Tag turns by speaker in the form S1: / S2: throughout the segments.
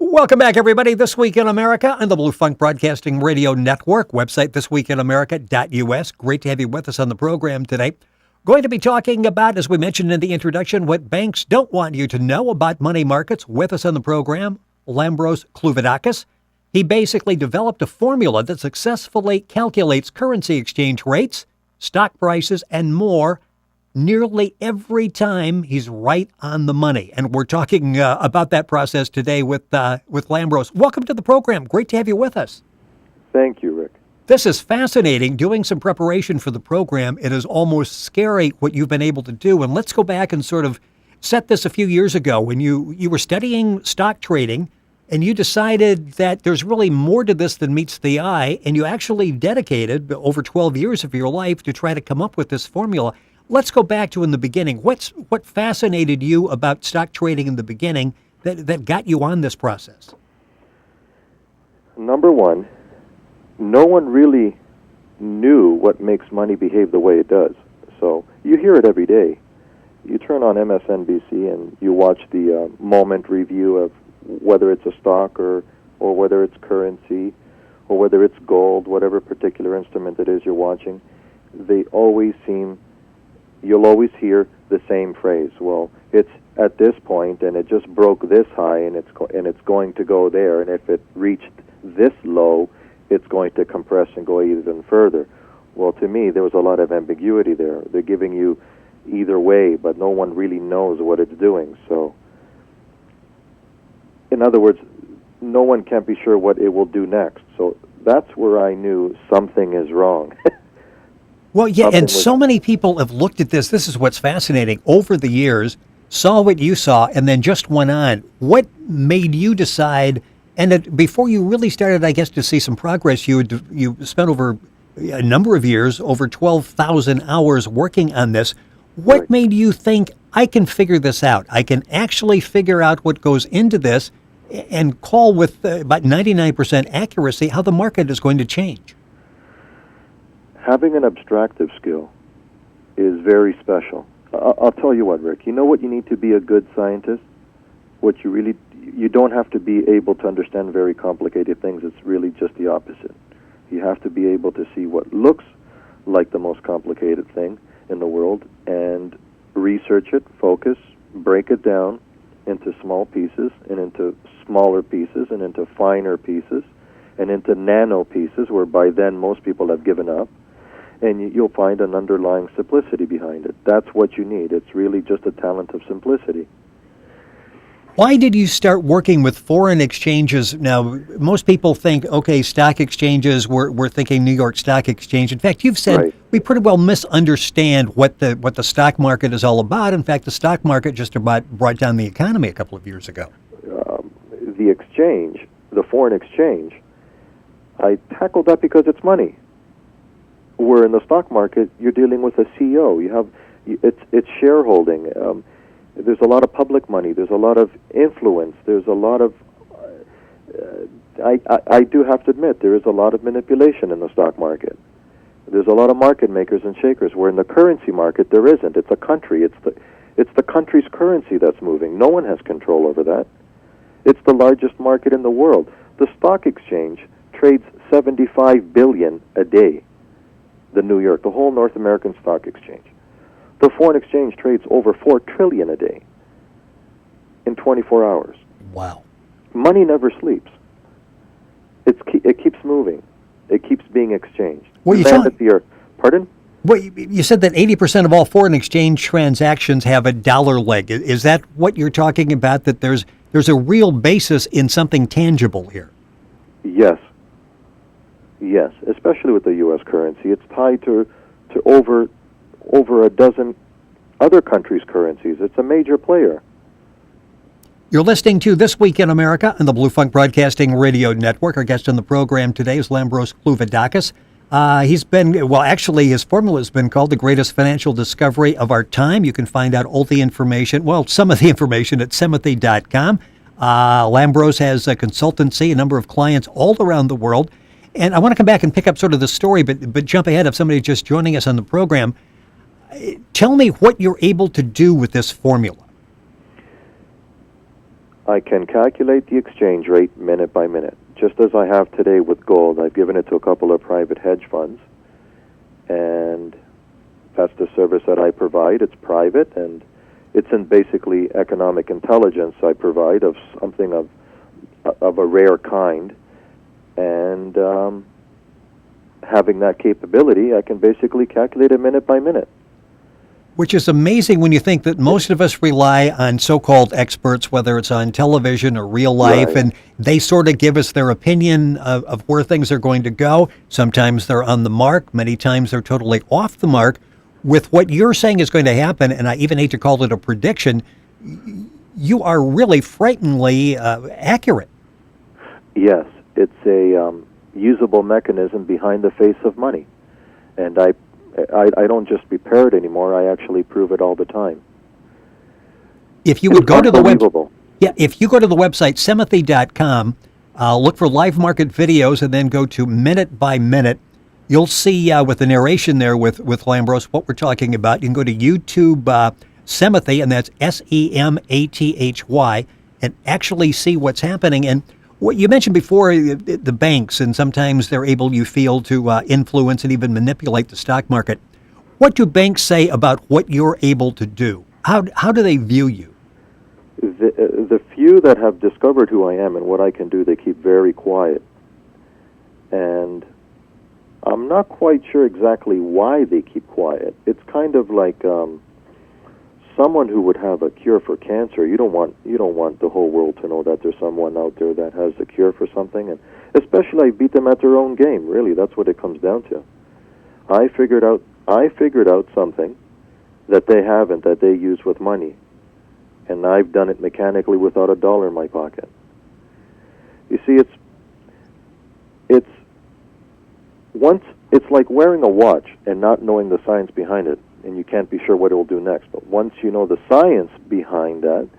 S1: Welcome back, everybody. This Week in America on the Blue Funk Broadcasting Radio Network. Website thisweekinamerica.us. Great to have you with us on the program today. Going to be talking about, as we mentioned in the introduction, what banks don't want you to know about money markets. With us on the program, Lambros Klouvidakis. He basically developed a formula that successfully calculates currency exchange rates, stock prices, and more. Nearly every time he's right on the money. And we're talking about that process today with Lambros. Welcome to the program. Great to have you with us.
S2: Thank you, Rick.
S1: This is fascinating. Doing some preparation for the program, it is almost scary what you've been able to do. And let's go back and sort of set this a few years ago when you were studying stock trading and you decided that there's really more to this than meets the eye. And you actually dedicated over 12 years of your life to try to come up with this formula. Let's go back to in the beginning. What fascinated you about stock trading in the beginning that got you on this process?
S2: Number one, no one really knew what makes money behave the way it does. So you hear it every day. You turn on MSNBC and you watch the moment review of whether it's a stock or whether it's currency or whether it's gold, whatever particular instrument it is you're watching. You'll always hear the same phrase. Well, it's at this point, and it just broke this high, and it's going to go there. And if it reached this low, it's going to compress and go even further. Well, to me, there was a lot of ambiguity there. They're giving you either way, but no one really knows what it's doing. So, in other words, no one can be sure what it will do next. So that's where I knew something is wrong.
S1: Well, yeah, and so many people have looked at this. This is what's fascinating. Over the years, saw what you saw, and then just went on. What made you decide, and before you really started, I guess, to see some progress, you spent over a number of years, over 12,000 hours working on this. What
S2: Right.
S1: made you think, I can figure this out? I can actually figure out what goes into this and call with about 99% accuracy how the market is going to change?
S2: Having an abstractive skill is very special. I'll tell you what, Rick. You know what you need to be a good scientist? You don't have to be able to understand very complicated things. It's really just the opposite. You have to be able to see what looks like the most complicated thing in the world and research it, focus, break it down into small pieces and into smaller pieces and into finer pieces and into nano pieces, where by then most people have given up. And you'll find an underlying simplicity behind it. That's what you need. It's really just a talent of simplicity.
S1: Why did you start working with foreign exchanges? Now, most people think, okay, stock exchanges, we're thinking New York Stock Exchange. In fact, you've said
S2: Right.
S1: we pretty well misunderstand what the stock market is all about. In fact, the stock market just about brought down the economy a couple of years ago.
S2: The exchange, the foreign exchange, I tackled that because it's money. Where in the stock market, you're dealing with a CEO. It's shareholding. There's a lot of public money. There's a lot of influence. There's a lot of. I do have to admit there is a lot of manipulation in the stock market. There's a lot of market makers and shakers. Where in the currency market there isn't. It's a country. It's the country's currency that's moving. No one has control over that. It's the largest market in the world. The stock exchange trades 75 billion a day. The whole North American Stock Exchange. The foreign exchange trades over 4 trillion a day in 24 hours.
S1: Wow.
S2: Money never sleeps. It keeps moving. It keeps being exchanged.
S1: Well,
S2: Pardon?
S1: Well, you said that 80% of all foreign exchange transactions have a dollar leg. Is that what you're talking about, that there's a real basis in something tangible here?
S2: Yes. Yes, especially with the U.S. currency. It's tied to over a dozen other countries' currencies. It's a major player.
S1: You're listening to This Week in America on the Blue Funk Broadcasting Radio Network. Our guest on the program today is Lambros Klouvidakis. His formula has been called the greatest financial discovery of our time. You can find out all the information, some of the information at Semithy.com. Lambros has a consultancy, a number of clients all around the world. And I want to come back and pick up sort of the story, but jump ahead of somebody just joining us on the program. Tell me what you're able to do with this formula.
S2: I can calculate the exchange rate minute by minute, just as I have today with gold. I've given it to a couple of private hedge funds, and that's the service that I provide. It's private, and it's in basically economic intelligence I provide of something of a rare kind, and having that capability, I can basically calculate it minute by minute.
S1: Which is amazing when you think that most of us rely on so-called experts, whether it's on television or real life,
S2: Right.
S1: and they sort of give us their opinion of where things are going to go. Sometimes they're on the mark. Many times they're totally off the mark. With what you're saying is going to happen, and I even hate to call it a prediction, you are really frighteningly accurate.
S2: Yes, it's a usable mechanism behind the face of money, and I don't just prepare it anymore. I actually prove it all the time.
S1: If you would go to the
S2: Unbelievable.
S1: if you go to the website Semithy.com, look for live market videos, and then go to minute by minute, you'll see with the narration there with Lambros what we're talking about. You can go to YouTube Semithy, and that's Semathy, and actually see what's happening. And what you mentioned before, the banks, and sometimes they're able, you feel, to influence and even manipulate the stock market. What do banks say about what you're able to do? How do they view you?
S2: The few that have discovered who I am and what I can do, they keep very quiet. And I'm not quite sure exactly why they keep quiet. It's kind of like someone who would have a cure for cancer. You don't want the whole world to know that there's someone out there that has a cure for something, and especially I beat them at their own game. Really, that's what it comes down to. I figured out something that they haven't, that they use with money, and I've done it mechanically without a dollar in my pocket. You see, it's like wearing a watch and not knowing the science behind it, and you can't be sure what it will do next. But once you know the science behind that,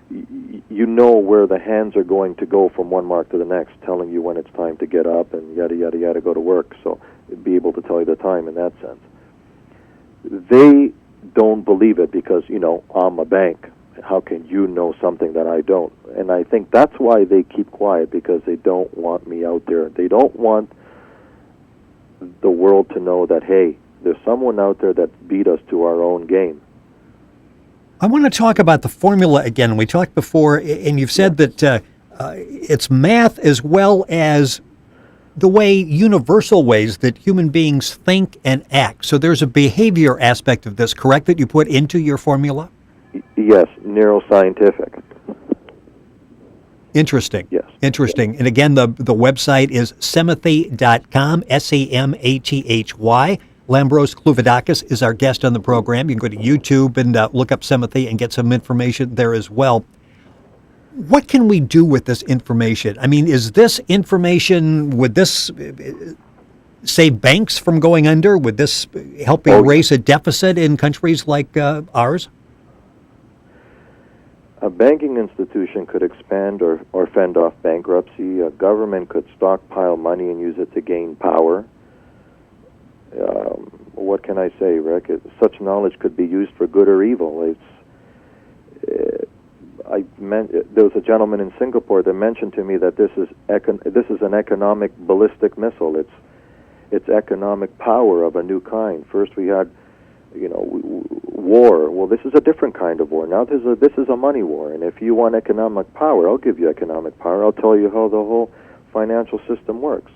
S2: you know where the hands are going to go from one mark to the next, telling you when it's time to get up and yada, yada, yada, go to work. So be able to tell you the time in that sense. They don't believe it because, I'm a bank. How can you know something that I don't? And I think that's why they keep quiet, because they don't want me out there. They don't want the world to know that, hey, there's someone out there that beat us to our own game.
S1: I want to talk about the formula again. We talked before, and you've said that it's math as well as the universal ways that human beings think and act. So there's a behavior aspect of this, correct, that you put into your formula?
S2: Yes, neuroscientific.
S1: Interesting.
S2: Yes.
S1: Interesting. And again, the website is Semithy.com, Semathy. Lambros Klouvidakis is our guest on the program. You can go to YouTube and look up Semithy and get some information there as well. What can we do with this information? I mean, is this information, would this save banks from going under? Would this help erase a deficit in countries like ours?
S2: A banking institution could expand or fend off bankruptcy. A government could stockpile money and use it to gain power. What can I say, Rick? Such knowledge could be used for good or evil. There was a gentleman in Singapore that mentioned to me that this is an economic ballistic missile. It's economic power of a new kind. First we had, war. Well, this is a different kind of war. Now this is a money war. And if you want economic power, I'll give you economic power. I'll tell you how the whole financial system works.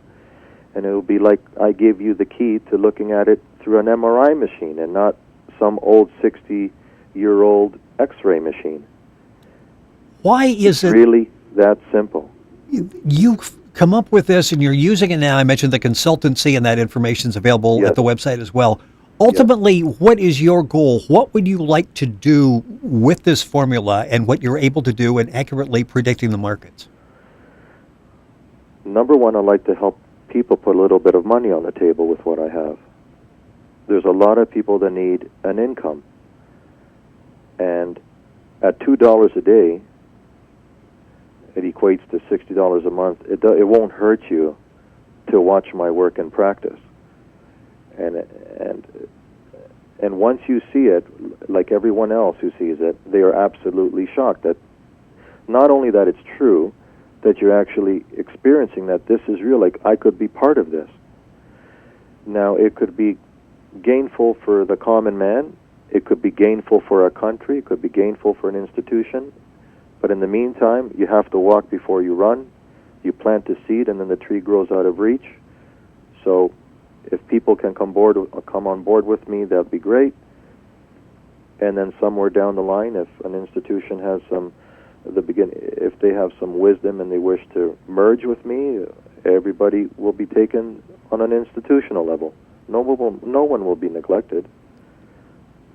S2: And it'll be like I gave you the key to looking at it through an MRI machine and not some old 60-year-old X-ray machine.
S1: Why is it
S2: really that simple?
S1: You've come up with this and you're using it now. I mentioned the consultancy, and that information is available at the website as well. Ultimately, what is your goal? What would you like to do with this formula and what you're able to do in accurately predicting the markets?
S2: Number one, I'd like to help people put a little bit of money on the table with what I have. There's a lot of people that need an income. And at $2 a day, it equates to $60 a month. It won't hurt you to watch my work and practice. And once you see it, like everyone else who sees it, they are absolutely shocked that not only that it's true, that you're actually experiencing that this is real, like I could be part of this. Now, it could be gainful for the common man, it could be gainful for a country, it could be gainful for an institution, but in the meantime, you have to walk before you run. You plant the seed, and then the tree grows out of reach. So if people can come on board with me, that'd be great. And then somewhere down the line, if an institution has if they have some wisdom and they wish to merge with me, everybody will be taken on an institutional level. No one will be neglected.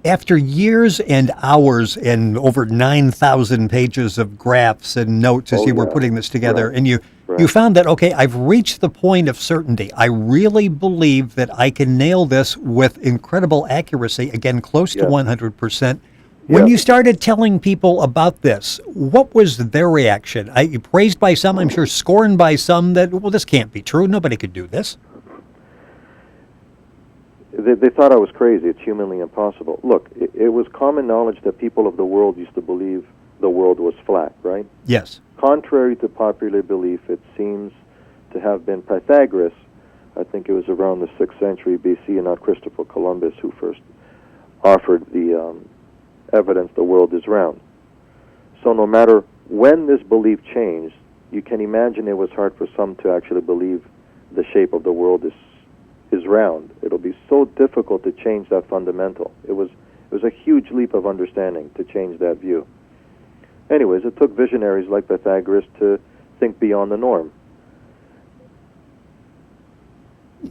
S1: After years and hours and over 9,000 pages of graphs and notes as you were putting this together, and you found that, okay, I've reached the point of certainty. I really believe that I can nail this with incredible accuracy, again, close to 100%. When you started telling people about this, what was their reaction? Praised by some, I'm sure scorned by some that, well, this can't be true. Nobody could do this.
S2: They thought I was crazy. It's humanly impossible. Look, it was common knowledge that people of the world used to believe the world was flat, right?
S1: Yes.
S2: Contrary to popular belief, it seems to have been Pythagoras. I think it was around the 6th century BC, and not Christopher Columbus, who first offered the evidence the world is round. So no matter when this belief changed, you can imagine it was hard for some to actually believe the shape of the world is round. It'll be so difficult to change that fundamental. It was a huge leap of understanding to change that view. Anyways, it took visionaries like Pythagoras to think beyond the norm.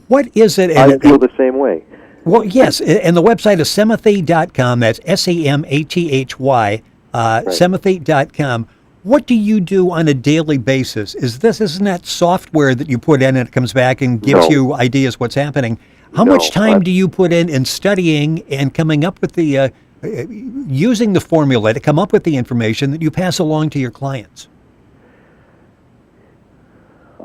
S1: What is it?
S2: I feel the same way.
S1: Well, yes, and the website is semathy.com. That's SEMATHY, semathy.com. What do you do on a daily basis? Isn't that software that you put in and it comes back and gives you ideas what's happening? How much time do you put in studying and coming up with the, using the formula to come up with the information that you pass along to your clients?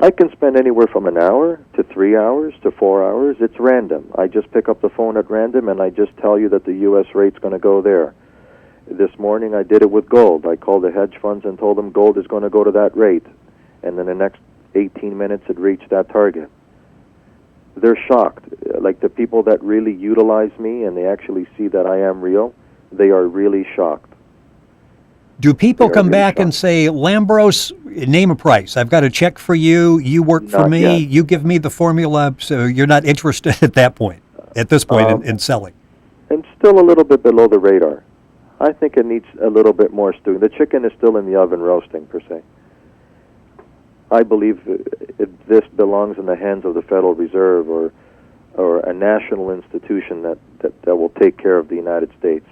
S2: I can spend anywhere from an hour to 3 hours to 4 hours. It's random. I just pick up the phone at random and I just tell you that the U.S. rate's going to go there. This morning I did it with gold. I called the hedge funds and told them gold is going to go to that rate. And then the next 18 minutes it reached that target. They're shocked. Like the people that really utilize me and they actually see that I am real, they are really shocked.
S1: Do people come back and say, Lambros, name a price. I've got a check for you. You work for me.
S2: Not yet.
S1: You give me the formula. So you're not interested at this point in selling.
S2: And still a little bit below the radar. I think it needs a little bit more stewing. The chicken is still in the oven roasting, per se. I believe this belongs in the hands of the Federal Reserve or a national institution that will take care of the United States.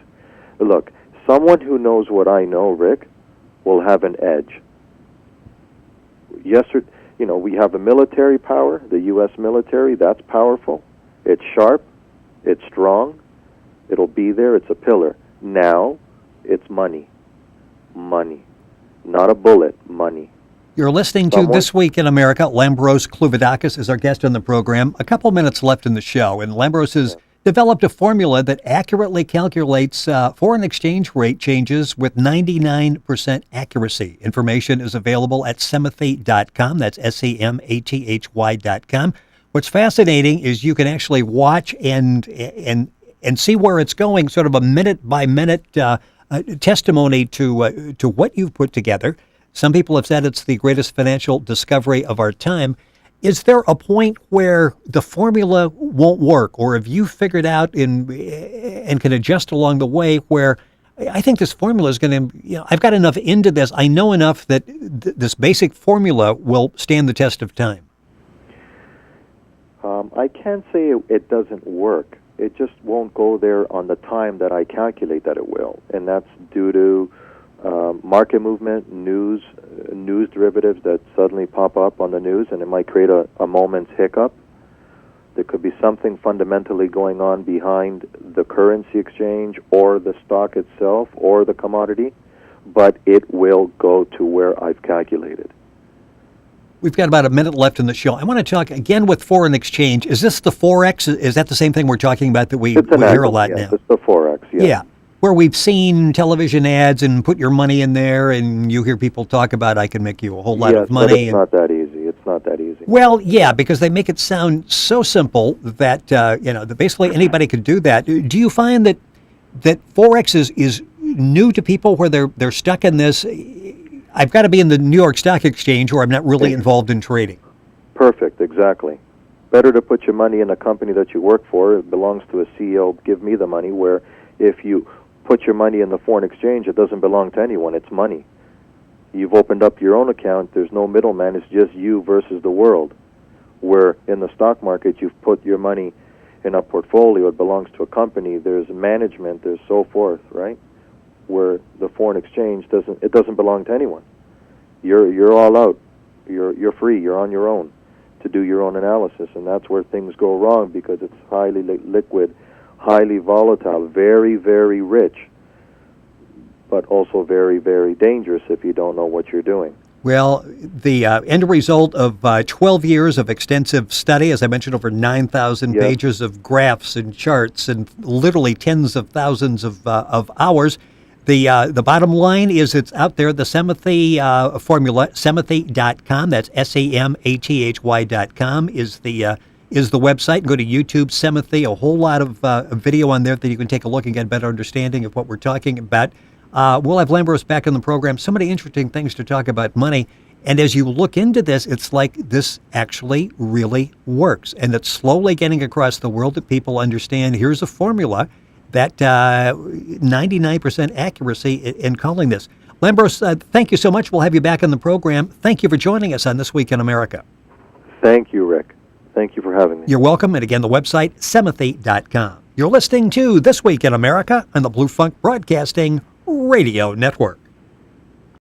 S2: Look, someone who knows what I know, Rick, will have an edge. Yesterday, we have a military power, the U.S. military. That's powerful. It's sharp. It's strong. It'll be there. It's a pillar. Now, it's money. Money. Not a bullet, money.
S1: You're listening to This Week in America. Lambros Klouvidakis is our guest on the program. A couple minutes left in the show, and Lambros has developed a formula that accurately calculates foreign exchange rate changes with 99% accuracy. Information is available at semathy.com. That's SEMATHY.com. What's fascinating is you can actually watch and see where it's going, sort of a minute-by-minute testimony to what you've put together. Some people have said it's the greatest financial discovery of our time. Is there a point where the formula won't work, or have you figured out and can adjust along the way where I think this formula is going to, I've got enough into this, I know enough that this basic formula will stand the test of time?
S2: I can't say it doesn't work. It just won't go there on the time that I calculate that it will, and that's due to market movement, news derivatives that suddenly pop up on the news, and it might create a moment's hiccup. There could be something fundamentally going on behind the currency exchange or the stock itself or the commodity, but it will go to where I've calculated.
S1: We've got about a minute left in the show. I want to talk again with foreign exchange. Is this the Forex? Is that the same thing we're talking about that we hear a lot now?
S2: It's the Forex,
S1: Yeah. where we've seen television ads and put your money in there, and you hear people talk about, I can make you a whole lot of money.
S2: But it's not that easy. It's not that easy.
S1: Well, yeah, because they make it sound so simple that that basically anybody could do that. Do you find that Forex is new to people, where they're stuck in this? I've got to be in the New York Stock Exchange, or I'm not really involved in trading.
S2: Perfect, exactly. Better to put your money in a company that you work for. It belongs to a CEO. Give me the money. Where if you put your money in the foreign exchange, it doesn't belong to anyone. It's money. You've opened up your own account. There's no middleman. It's just you versus the world. Where in the stock market, you've put your money in a portfolio. It belongs to a company. There's management. There's so forth, right? Where the foreign exchange doesn't belong to anyone. You're all out. You're free. You're on your own to do your own analysis, and that's where things go wrong, because it's highly liquid, highly volatile, very, very rich, but also very, very dangerous if you don't know what you're doing.
S1: Well, the end result of 12 years of extensive study, as I mentioned, over 9,000 pages of graphs and charts and literally tens of thousands of hours. The bottom line is it's out there, the Semathy formula, semathy.com. That's SAMATHY.com is the website. Go to YouTube, Semathy, a whole lot of video on there that you can take a look and get a better understanding of what we're talking about. We'll have Lambros back in the program. So many interesting things to talk about money. And as you look into this, it's like this actually really works. And it's slowly getting across the world that people understand here's a formula that 99% accuracy in calling this. Lambros, thank you so much. We'll have you back on the program. Thank you for joining us on This Week in America.
S2: Thank you, Rick. Thank you for having me.
S1: You're welcome. And again, the website, semathy.com. You're listening to This Week in America on the Blue Funk Broadcasting Radio Network.